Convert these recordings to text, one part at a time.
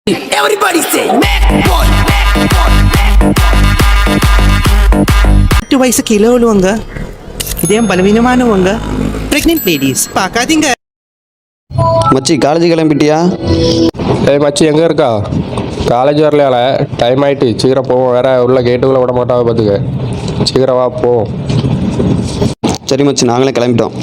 Everybody say McCoy. 8 வயசு kilo உள்ளவங்க, இதயம் பலவீனமானவங்க, பிரெக்னென்ட் லேடிஸ் பார்க்காதீங்க. மச்சி காலேஜ் கிளம்பிட்டியா? ஏய் மச்சி எங்கே இருக்கா? காலேஜ் வரலையால, டைம் ஆகிட்டு, சீக்கிரம் போவோம். வேற உள்ள கேட்டுக்குள்ளே விட மாட்டாங்க பார்த்துக்க. சீக்கிரம் வா போ. சரி மச்சி, நாங்களே கிளம்பிட்டோம்.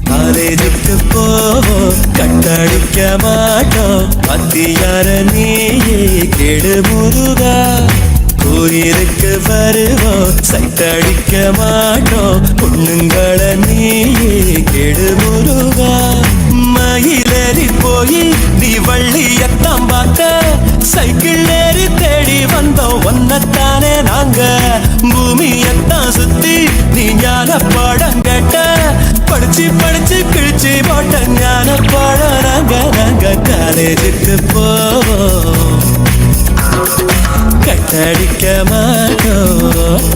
காலேஜுக்கு போவோம், கட்டடிக்க மாட்டோம், மத்தியார நீயே கெடு முருகா. கோயிலுக்கு வருவோம், சைட்டடிக்க மாட்டோம், பொண்ணுங்களை நீயே கெடு முருகா. மயிலேறி போய் நீ வள்ளியத்தான் பார்த்த, சைக்கிள் ஏறி தேடி வந்தோம் ஒன்னத்தானே நாங்க. பூமியத்தான் சுத்தி நீ ஞான பாடம் கேட்ட, படிச்சு படிச்சு கிழிச்சு போட்ட ஞான பாடம் நாங்க. நாங்க காலேஜுக்கு போவோம், கட்டடிக்க மாட்டோம்.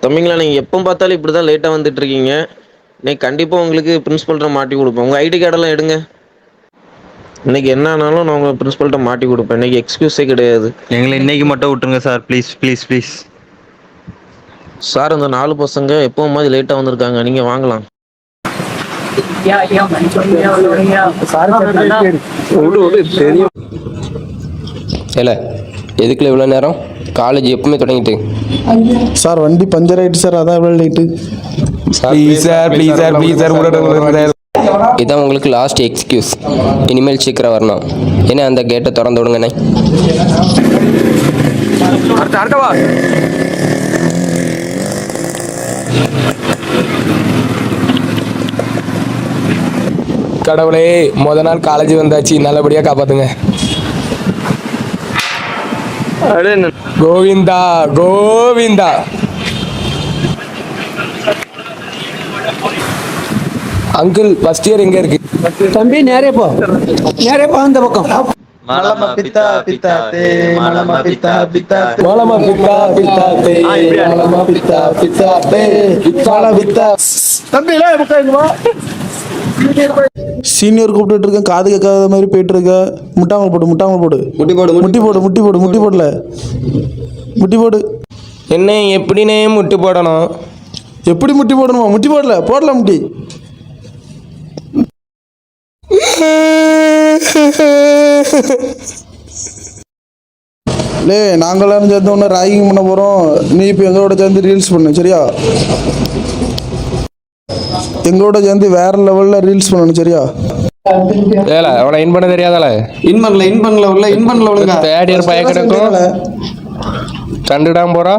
தம்பிங்களா, நீங்கள் எப்போ பார்த்தாலும் இப்படி தான் லேட்டாக வந்துட்டு இருக்கீங்க. இன்னைக்கு கண்டிப்பாக உங்களுக்கு பிரின்ஸ்பல்கிட்ட மாட்டி கொடுப்பேன். உங்கள் ஐடி கார்டெல்லாம் எடுங்க. இன்னைக்கு என்ன ஆனாலும் நான் உங்கள் பிரின்ஸ்பல்கிட்ட மாட்டி கொடுப்பேன். இன்னைக்கு எக்ஸ்கியூஸே கிடையாது. எங்களை இன்னைக்கு மட்டும் விட்டுருங்க sir, please please please. Sir, இந்த 4 பசங்க எப்பவும் மாதிரி லேட்டாக வந்திருக்காங்க. நீங்கள் வாங்கலாம். இல்லை எதுக்குள்ள இவ்வளோ நேரம்? காலேஜ் எப்பவுமே தொடங்கிட்டு. சார் வண்டி பஞ்சர் ஆயிட்டு சார், அதான் எவ்வளோ லேட்டு. இதான் உங்களுக்கு லாஸ்ட் எக்ஸ்கியூஸ். இனிமேல் சீக்கிரம் வரணும். ஏன்னா அந்த கேட்டை திறந்து விடுங்கண்ணே. கடவுளே, முத நாள் காலேஜ் வந்தாச்சு, நல்லபடியாக காப்பாத்துங்க. Govinda Govinda. Uncle, first year எங்க இருக்கு? தம்பி நேரே போ அந்த பக்கம். மலம பித்தா பித்தாத்தே, மலம பித்தா பித்தாத்தே, மலம பித்தா பித்தாத்தே, மலம பித்தா பித்தாத்தே, பித்தால பித்தா. தம்பி சீனியர் கூப்பிட்டு இருக்கேன், காது கேட்காத மாதிரி போயிட்டு இருக்க. முட்டாமல் போடு, முட்டாமல் போடு, முட்டி போடு, முட்டி போடு, முட்டி போடு, முட்டி போடல, முட்டி போடு. என்ன எப்படின்னே முட்டு போடணும்? எப்படி முட்டி போடணுமா? முட்டி போடல, போடல முட்டி. லே, நாங்களாம் சேர்ந்து ஒன்று ராகிங் பண்ண போகிறோம். நீ இப்போ எங்களோட சேர்ந்து ரீல்ஸ் பண்ணு, சரியா? எங்களோட சேர்ந்து வேற லெவலில் ரீல்ஸ் பண்ணணும், சரியா? ஏல அவனை இன் பண்ண தெரியாதால? இன் பண்ணல ஒழுங்கா. தேர்ட் இயர் பையன் கிடக்கும், கண்டுடாம போறா.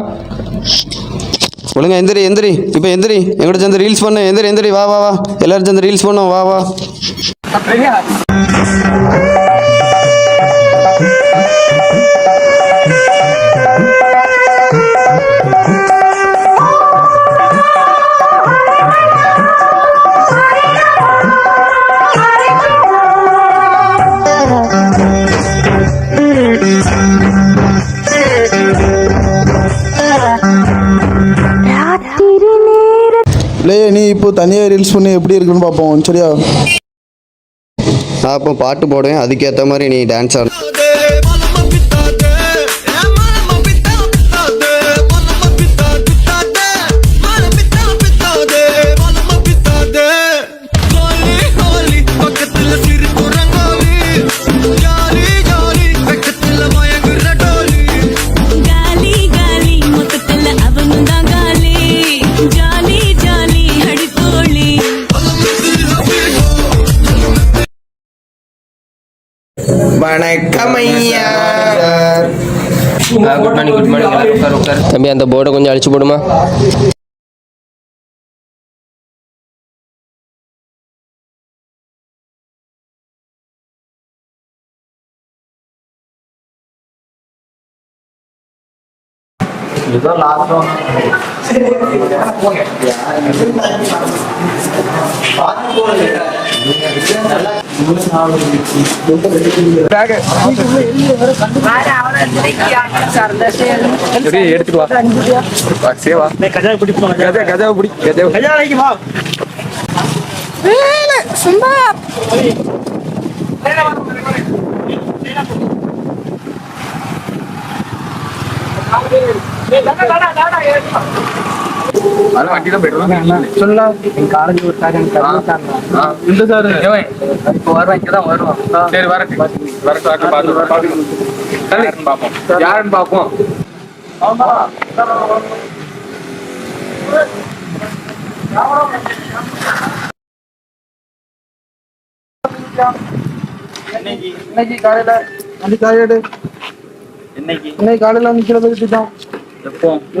ஒழுங்கா எந்திரி. இப்போ எந்திரி, எங்களோட சேர்ந்து ரீல்ஸ் பண்ணு. எந்திரி, வா வா வா, எல்லாரும் சேர்ந்து ரீல்ஸ் பண்ணோம், வா வா. லே, நீ இப்போ தனியாக ரீல்ஸ் பண்ணி எப்படி இருக்குன்னு பார்ப்போம், சரியா? நான் இப்போ பாட்டு போடுவேன், அதுக்கேற்ற மாதிரி நீ டான்ஸ் ஆடு. வணக்கம் ஐயா. குட் மார்னிங் எல்லாரும் உட்கார் உட்கார். தம்பி அந்த போர்டை கொஞ்சம் அழிச்சு போடுமா. எடுத்துட்டு வா சேவா கஜா பிடிப்போம். கஜா பிடி கஜா வா சும்மா வண்டியில போயிடுவோம். சொல்லலாம் காலேஜ் விட்டாங்க இல்லை சார் இப்போ வருவான் இங்கதான் வருவான். சரி வரட்டு பார்ப்போம் யாருன்னு பார்ப்போம். ஆமா இன்னைக்கு காலையில இன்னைக்கு காலையில வந்து கீழே போயிட்டுட்டோம்.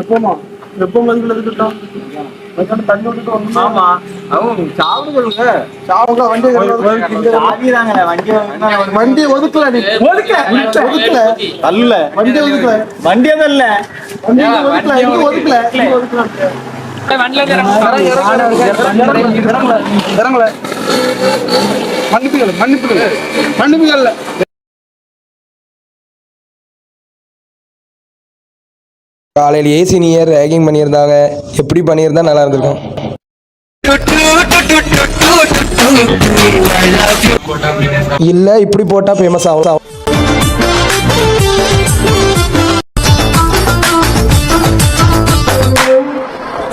எப்போமா தண்ணி விட்டுட்டு வந்து ஆமா அவங்க சாப்பிடுங்க வண்டி ஒதுக்கல அல்ல வண்டி ஒதுக்கல வண்டியே இல்ல ஒதுக்கல இறங்கல மன்னிப்புகள் காலையிலேயே சீனியர் ரேகிங் பண்ணியிருந்தாங்க. எப்படி பண்ணியிருந்தா நல்லா இருந்திருக்கும். இல்லை இப்படி போட்டால் ஃபேமஸ் ஆகும்.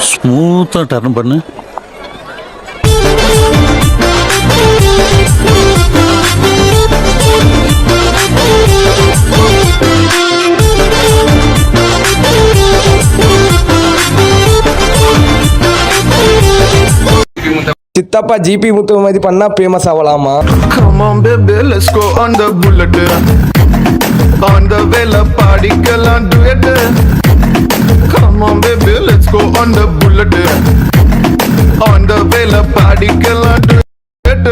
ஸ்மூத்தாக டர்ன் பண்ணு. சித்தப்பா ஜிபி முத்து மாதிரி பண்ணா famous ஆகலாமா. Come on baby, let's go on the bullet. On the vela padikalam duet. Come on baby, let's go on the bullet. On the vela padikalam duet.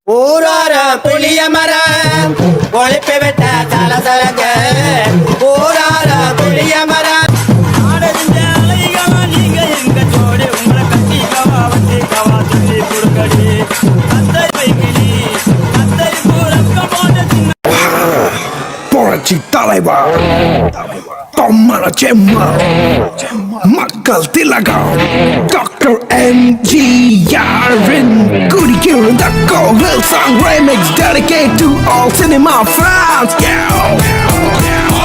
ஊரார புளிய மரம் ஒழிப்பு விட்ட தலதலங்க ஊரார புளிய மரம் நீங்க எங்க ஜோடி உங்களை கட்டி கவா வண்டி கவா சொல்லி கொடுக்கடி அந்த வைக்கிலி அந்த புரட்சி தலைவா தொம்மன செம்மா மக்கள் திலகம் டாக்டர் எம்ஜிஆரின் குடிக்கிற கோவில் song remix dedicated to all cinema fans. Yeah.